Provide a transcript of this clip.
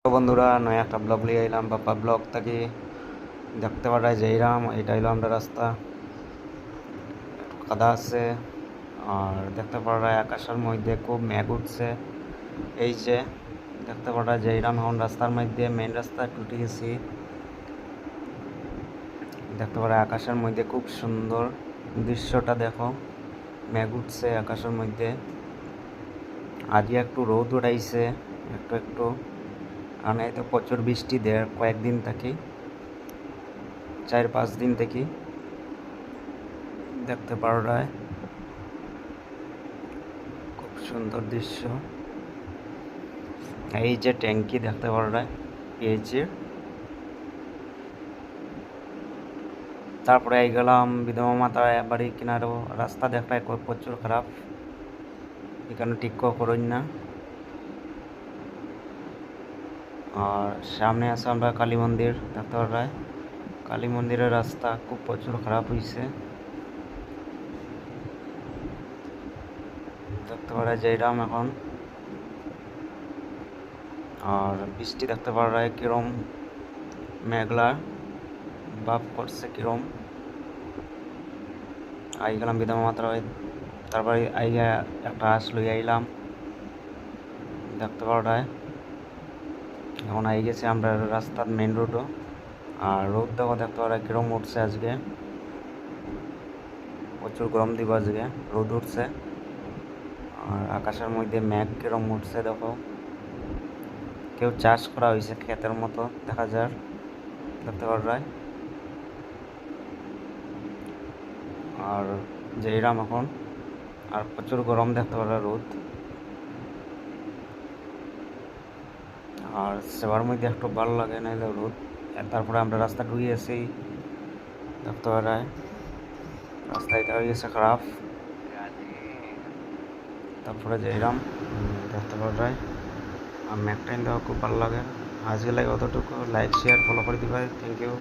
তো বন্ধুরা নয়া একটা ব্লগ নিয়ে এলাম বাপ্পা ব্লগ থেকে দেখতে পারায় যে এইরাম এটা হইলো আমরা রাস্তা একটু কাদা আছে আর দেখতে পারায় আকাশের মধ্যে খুব মেঘ উঠছে। এই যে দেখতে পারা যে এইরাম এখন রাস্তার মধ্যে মেন রাস্তা টুটে গেছি। দেখতে পারা আকাশের মধ্যে খুব সুন্দর দৃশ্যটা দেখো, মেঘ উঠছে আকাশের মধ্যে। আজকে একটু রোদ উঠাইছে একটু একটু, আর এই তো প্রচুর বৃষ্টি দেয় কয়েকদিন থেকে, 4-5 দিন থেকে দেখতে পারো রায় খুব সুন্দর দৃশ্য। এই যে ট্যাঙ্কি দেখতে পারো রায় পেয়েছে। তারপরে এই গেলাম বিধবা মাতা বাড়ি কিনারও রাস্তা দেখায় প্রচুর খারাপ, এখানে ঠিক করুন না। আর সামনে আছে আমরা কালী মন্দির দেখতে পারো রায়, কালী মন্দিরের রাস্তা খুব প্রচুর খারাপ হয়েছে দেখতে পারা যাইরাম এখন। আর বৃষ্টি দেখতে পারা যায় কিরম মেঘলা ভাব করছে কিরম। আই গেলাম বিধবা মাত্র, তারপরে আইয়া একটা হাঁস লই আইলাম দেখতে পারায়। এখন আই গেছে আমরা রাস্তার মেন রোডও। আর রোদ দেখো দেখতে পারা কিরম উঠছে আজকে, প্রচুর গরম দিব আজকে, রোদ উঠছে। আর আকাশের মধ্যে মেঘ কিরম উঠছে দেখো, কেউ চাষ করা হয়েছে ক্ষেতের মতো দেখা যায় দেখতে পারায়। আর যে এরাম এখন আর প্রচুর গরম দেখতে পারা রোদ। আর সেবার মধ্যে একটু ভালো লাগে না রোদ। তারপরে আমরা রাস্তা ঢুকিয়েছি দেখতে পারায়, রাস্তা এটা হয়ে গেছে খারাপ। তারপরে যে এরাম দেখতে পারায় আর ম্যাকটাইন দেওয়া খুব ভালো লাগে। আজকে লাগে অতটুকু, লাইক শেয়ার ফলো করে দিবে, থ্যাংক ইউ।